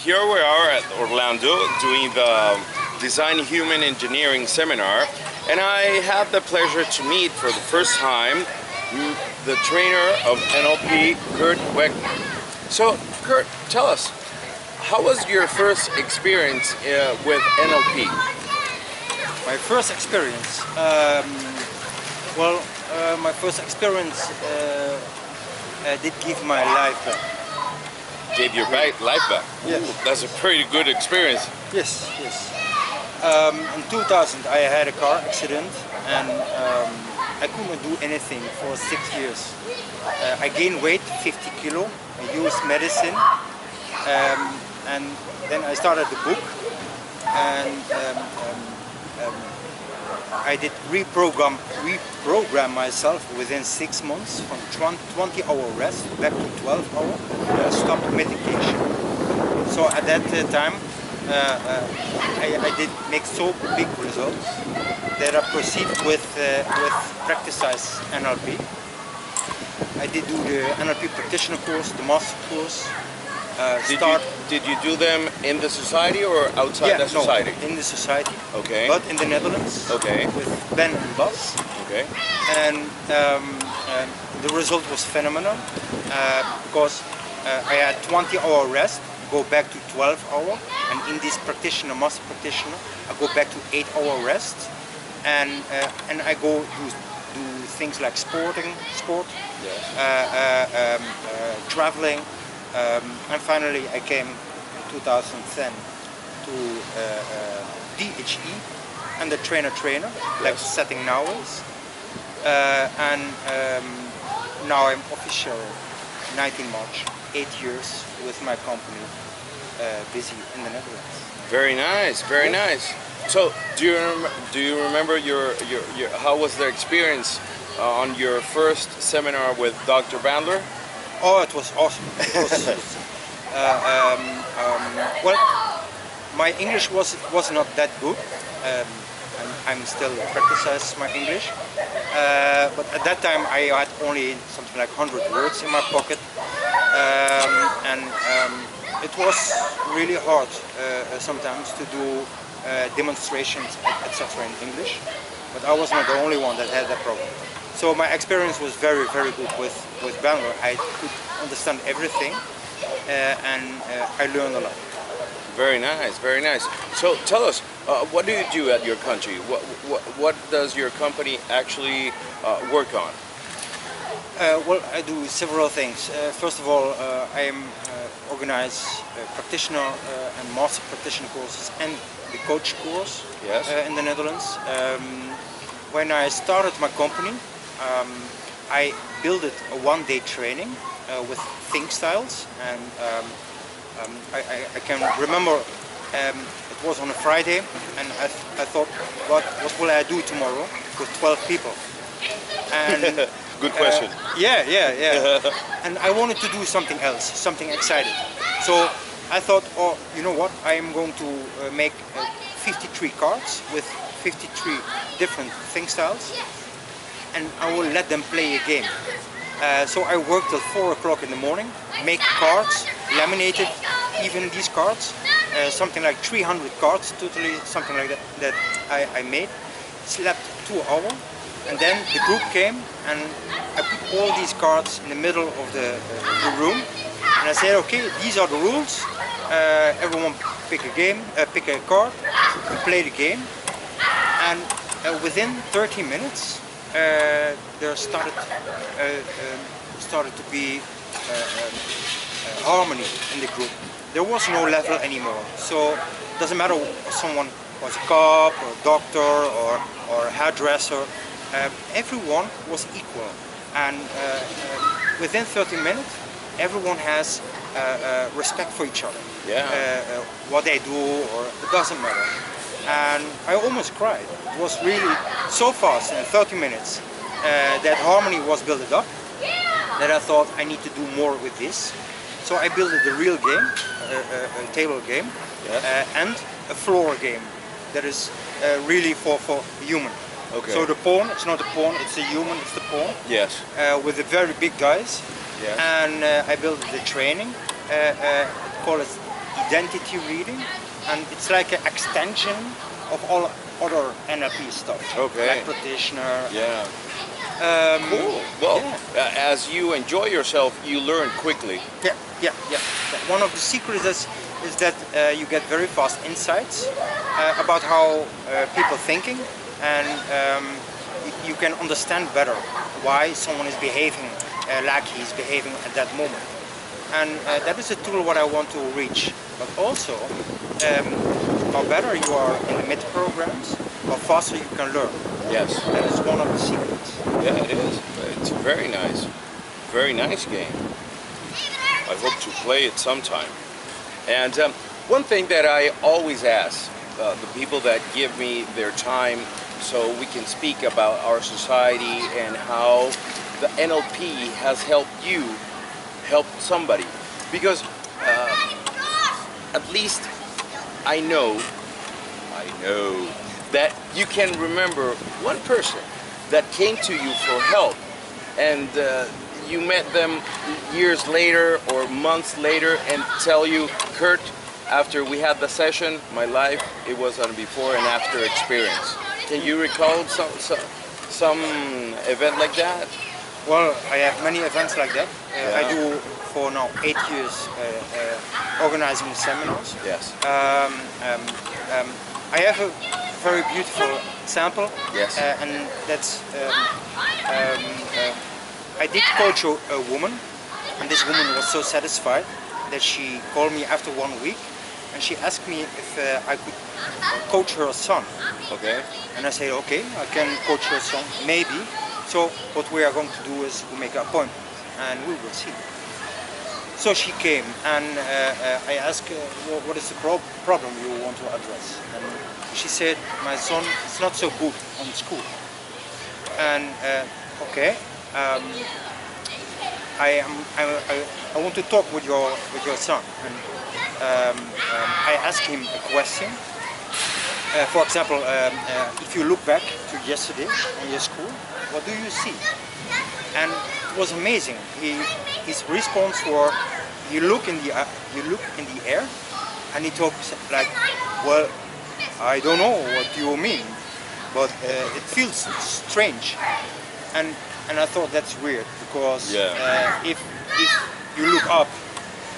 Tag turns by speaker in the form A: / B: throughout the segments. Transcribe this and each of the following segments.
A: here we are at Orlando doing the Design Human Engineering seminar, and I have the pleasure to meet for the first time the trainer of NLP, Kurt Wegener. So, Kurt, tell us, how was your first experience with NLP?
B: My first experience? My first experience did give my life back.
A: Gave your life back?
B: Yes.
A: Ooh, that's a pretty good experience.
B: Yes, yes. In 2000 I had a car accident and I couldn't do anything for 6 years. I gained weight, 50 kilo, I used medicine, and then I started the book, and I did reprogram myself within 6 months from 20-hour rest back to 12 hours. I stopped medication. So at that time I did make so big results that I proceeded with practice NLP. I did do the NLP practitioner course, the master course.
A: Did you do them in the society or outside the society?
B: No, in the society.
A: Okay.
B: But in the Netherlands.
A: Okay.
B: With Ben and Bas.
A: Okay.
B: And the result was phenomenal because I had 20-hour rest, go back to 12 hour, and in this practitioner, master practitioner, I go back to 8-hour rest, and I go do things like sport,
A: Yes.
B: traveling. And finally I came in 2010 to DHE and the trainer, like setting now is. And now I'm official 19 March, 8 years with my company, busy in the Netherlands.
A: Very nice, very nice. So do you remember your how was the experience on your first seminar with Dr. Bandler?
B: Oh, it was awesome. It was, well, my English was not that good. I'm still practicing my English. But at that time I had only something like 100 words in my pocket. It was really hard sometimes to do demonstrations, etc. in English. But I was not the only one that had that problem. So my experience was very, very good with Wegener. I could understand everything, and I learned a lot.
A: Very nice, very nice. So tell us, what do you do at your country? What does your company actually work on?
B: Well, I do several things. First of all, I organize practitioner and master practitioner courses and the coach course.
A: Yes.
B: In the Netherlands. When I started my company, I built a one-day training with think styles, and I can remember it was on a Friday, and I thought, what will I do tomorrow with 12 people? And
A: good question.
B: Yeah. And I wanted to do something else, something exciting. So I thought, oh, you know what? I am going to make 53 cards with 53 different think styles, and I will let them play a game. So I worked till 4 o'clock in the morning, make cards, laminated even these cards, something like 300 cards, totally something like that I made. Slept 2 hours, and then the group came, and I put all these cards in the middle of the room, and I said, okay, these are the rules. Everyone pick a card, play the game, and within 30 minutes. There started to be harmony in the group. There was no level anymore. So it doesn't matter if someone was a cop or a doctor or a hairdresser. Everyone was equal. And within 30 minutes, everyone has respect for each other.
A: Yeah.
B: What they do, or it doesn't matter. And I almost cried. It was really so fast in 30 minutes that harmony was built up that I thought I need to do more with this. So I built a real game, a table game, yes. And a floor game that is really for human.
A: Okay.
B: So the pawn, it's not a pawn, it's a human, it's the pawn.
A: Yes.
B: With a very big dice.
A: Yes.
B: And I built the training, call it identity reading, and it's like an extension of all other NLP stuff.
A: Okay.
B: Like practitioner.
A: Yeah. Cool. Well,
B: Yeah.
A: as you enjoy yourself, you learn quickly.
B: Yeah. One of the secrets is that you get very fast insights about how people thinking, and you can understand better why someone is behaving like he's behaving at that moment. And that is a tool what I want to reach. But also, how better you are in the mid programs, how faster you can learn.
A: Yes.
B: That is one of the secrets.
A: Yeah, it is. It's a very nice game. I hope to play it sometime. And one thing that I always ask the people that give me their time so we can speak about our society and how the NLP has helped you help somebody. Because at least I know that you can remember one person that came to you for help, and you met them years later or months later and tell you, Kurt, after we had the session, my life, it was a before and after experience. Can you recall some event like that?
B: Well, I have many events like that.
A: Yeah.
B: I do for now 8 years organizing seminars.
A: Yes.
B: I have a very beautiful example,
A: Yes.
B: and that's I did coach a woman, and this woman was so satisfied that she called me after 1 week, and she asked me if I could coach her son.
A: Okay.
B: And I said, okay, I can coach her son, maybe. So what we are going to do is to make an appointment, and we will see. So she came, and I asked her, what is the problem you want to address? And she said, my son is not so good on school. And okay, I want to talk with your son. And I asked him a question. For example, if you look back to yesterday on your school, what do you see? And it was amazing. His response was, you look in the air, and he talks like, well, I don't know what you mean, but it feels strange. And I thought that's weird, because if you look up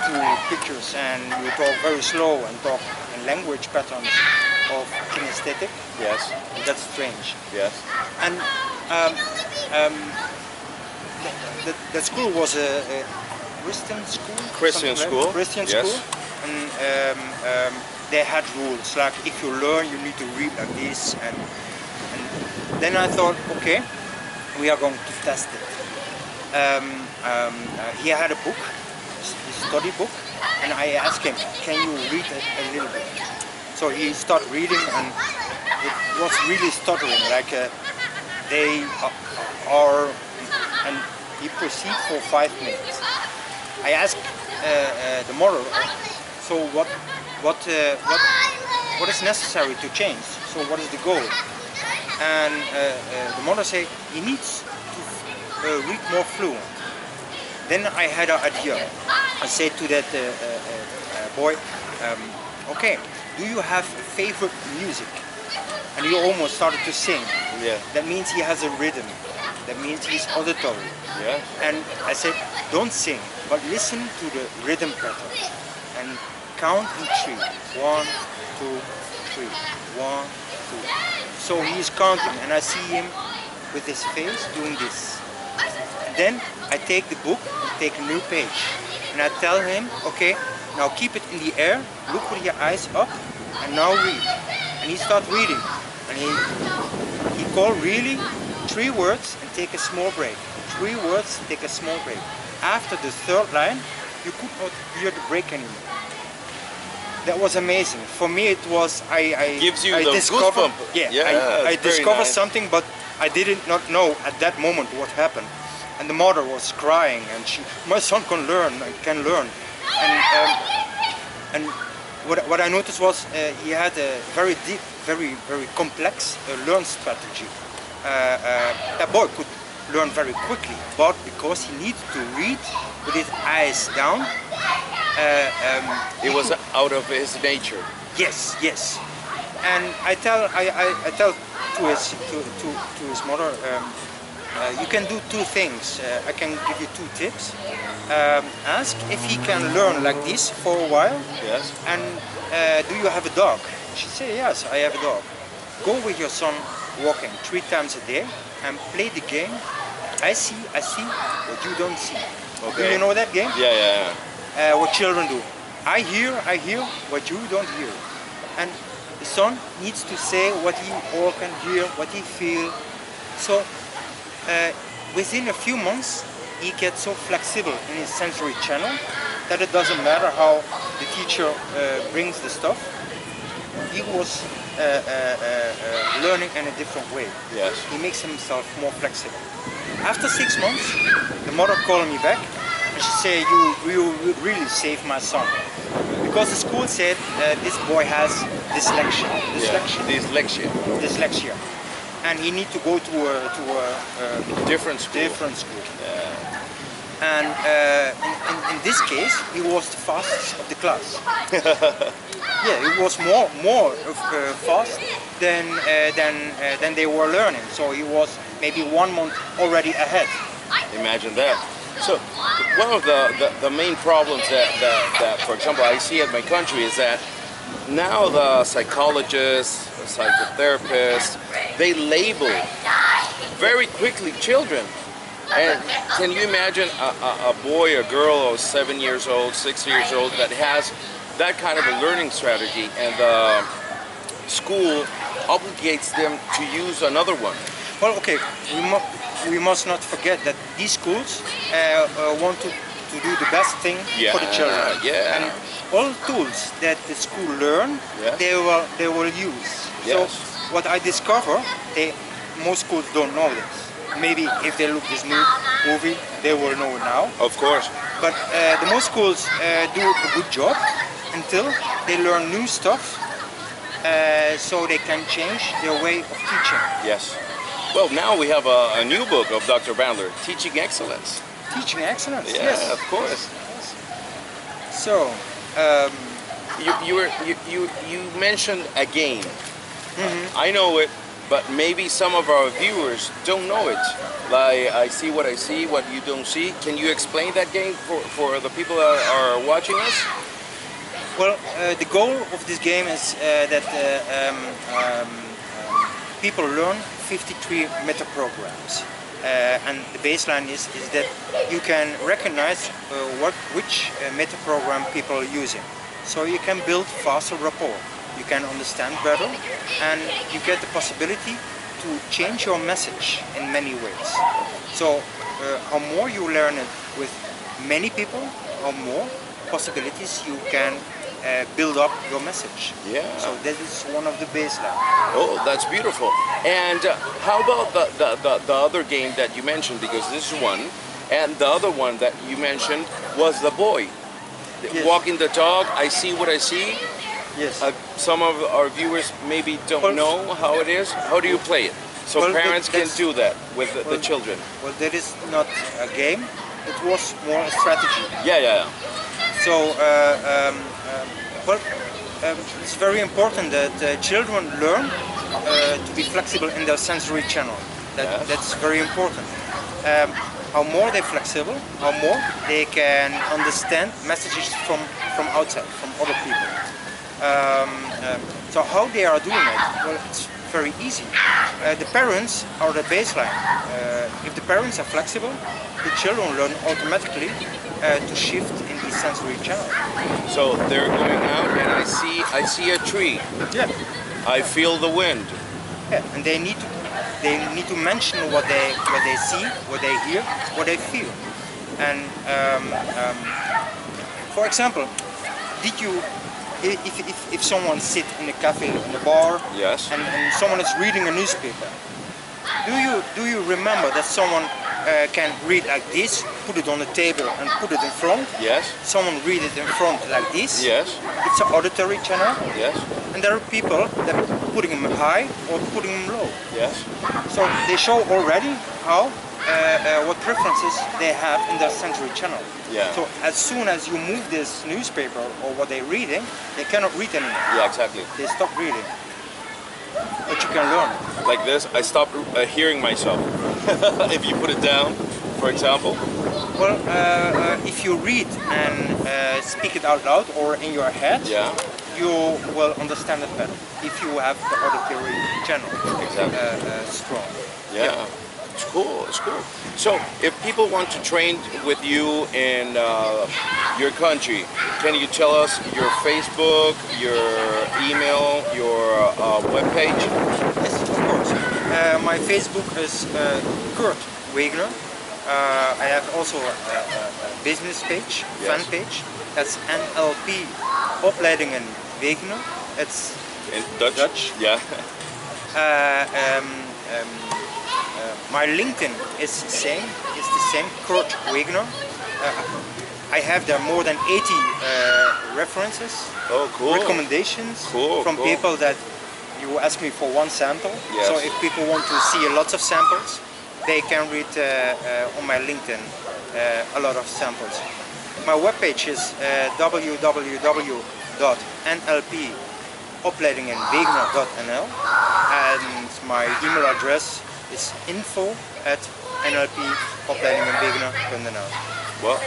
B: to pictures and you talk very slow and talk in language patterns of kinesthetic,
A: Yes.
B: that's strange.
A: Yes.
B: And the school was a Christian school.
A: Christian
B: something
A: school.
B: Like Christian
A: Yes.
B: school, and they had rules like if you learn, you need to read like this, and then I thought, okay, we are going to test it. He had a book, a study book, and I asked him, can you read a little bit? So he started reading, and it was really stuttering, like they are, and he proceeded for 5 minutes. I asked the mother, so what is necessary to change? So what is the goal? And the mother said he needs to read more fluent. Then I had an idea. I said to that boy, okay, do you have favorite music? And he almost started to sing.
A: Yeah.
B: That means he has a rhythm. That means he's auditory.
A: Yeah.
B: And I said, don't sing, but listen to the rhythm pattern and count in 3. 1, 2, 3. 1, 2. So he is counting, and I see him with his face doing this. And then I take the book and take a new page, and I tell him, okay, now keep it in the air, look with your eyes up, and now read. And he starts reading, and he called really 3 words and take a small break. 3 words, take a small break. After the 3rd line, you could not hear the break anymore. That was amazing. For me, it was
A: Gives you
B: I
A: the
B: discovered,
A: goosebump.
B: yeah, I
A: it's very
B: discovered
A: nice.
B: something, but I did not know at that moment what happened. And the mother was crying, and my son can learn. And what I noticed was he had a very deep, very complex learn strategy. That boy could learn very quickly, but because he needed to read with his eyes down
A: It was out of his nature.
B: Yes, yes. And I tell to his mother, you can do two things. I can give you two tips. Ask if he can learn like this for a while.
A: Yes.
B: And do you have a dog? She said, yes, I have a dog. Go with your son walking 3 times a day and play the game. I see what you don't see.
A: Okay.
B: Do you know that game?
A: Yeah.
B: What children do. I hear what you don't hear. And the son needs to say what he all can hear, what he feels. So within a few months, he gets so flexible in his sensory channel that it doesn't matter how the teacher brings the stuff. He was learning in a different way.
A: Yes.
B: He makes himself more flexible. After 6 months, the mother called me back and she said, you really saved my son. Because the school said this boy has dyslexia. Dyslexia. And he needs to go to a
A: different school.
B: Yeah. And in this case, he was the fastest of the class. Yeah, he was more fast than they were learning. So he was maybe 1 month already ahead.
A: Imagine that. So one of the main problems that, for example, I see at my country is that now the psychologists, the psychotherapists, they label very quickly children. And can you imagine a boy, a girl of 7 years old, 6 years old that has that kind of a learning strategy, and the school obligates them to use another one?
B: Well, okay, we must not forget that these schools want to do the best thing for the children.
A: Yeah.
B: And all tools that the school learn, they will use.
A: Yes.
B: So what I discover, most schools don't know this. Maybe if they look this new movie, they will know now.
A: Of course.
B: But the most schools do a good job until they learn new stuff, so they can change their way of teaching.
A: Yes. Well, now we have a new book of Dr. Bandler, Teaching Excellence.
B: Teaching Excellence,
A: yeah,
B: yes.
A: Of course.
B: Yes. So,
A: you mentioned a game.
B: Mm-hmm.
A: I know it, but maybe some of our viewers don't know it. Like, I see, what you don't see. Can you explain that game for the people that are watching us?
B: Well, the goal of this game is that people learn 53 meta programs. And the baseline is that you can recognize which meta program people are using. So you can build faster rapport. You can understand better, and you get the possibility to change your message in many ways. So how more you learn it with many people, how more possibilities you can build up your message.
A: Yeah.
B: So that is one of the baseline.
A: Oh, that's beautiful. And how about the other game that you mentioned? Because this is one, and the other one that you mentioned was the boy. Yes. Walking the dog, I see what I see.
B: Yes.
A: Some of our viewers maybe don't know how it is. How do you play it? So parents can do that with the children.
B: Well, that is not a game. It was more a strategy.
A: Yeah.
B: So, it's very important that children learn to be flexible in their sensory channel. That's very important. How more they're flexible, how more they can understand messages from outside, from other people. So how they are doing it? Well, it's very easy. The parents are the baseline. If the parents are flexible, the children learn automatically to shift in the sensory channel.
A: So they're going out, and I see a tree.
B: Yeah.
A: I feel the wind.
B: Yeah, and they need to mention what they see, what they hear, what they feel. And for example, if someone sits in a cafe, in a bar,
A: yes,
B: and someone is reading a newspaper, do you remember that someone can read like this, put it on the table and put it in front?
A: Yes.
B: Someone read it in front like this.
A: Yes.
B: It's an auditory channel.
A: Yes.
B: And there are people that are putting them high or putting them low.
A: Yes.
B: So they show already how what preferences they have in their sensory channel.
A: Yeah.
B: So as soon as you move this newspaper or what they're reading, they cannot read anymore.
A: Yeah, exactly.
B: They stop reading. But you can learn.
A: Like this, I stop hearing myself. If you put it down, for example.
B: Well, if you read and speak it out loud or in your head,
A: Yeah.
B: you will understand it better. If you have the auditory channel strong.
A: Yeah. It's cool. It's cool. So, if people want to train with you in your country, can you tell us your Facebook, your email, your webpage?
B: Yes, of course. My Facebook is Kurt Wegener. I have also a business page,
A: Yes.
B: fan page. That's NLP Opleidingen Wegener. It's
A: In Dutch?
B: Dutch.
A: Yeah.
B: My LinkedIn is the same. It's the same, Kurt Wegener. I have there more than 80 references,
A: Oh, cool.
B: recommendations
A: Cool,
B: from
A: cool.
B: people that you ask me for one sample.
A: Yes.
B: So if people want to see lots of samples, they can read on my LinkedIn a lot of samples. My webpage is www.nlpopleidingenwegener.nl and my email address is info@nlpopleidingenwegener.nl.
A: Well,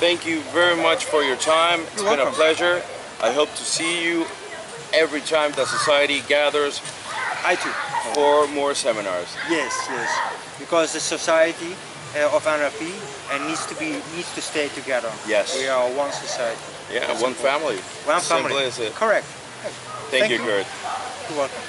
A: thank you very much for your time. It's
B: You're
A: been a
B: welcome.
A: pleasure. I hope to see you every time the society gathers
B: I too.
A: for more seminars.
B: Yes, yes. Because the society of NLP needs to stay together.
A: Yes.
B: We are one society.
A: Yeah,
B: That's
A: one
B: important.
A: family.
B: One
A: Simple
B: family.
A: as it.
B: Correct.
A: Thank you, Kurt.
B: You're welcome.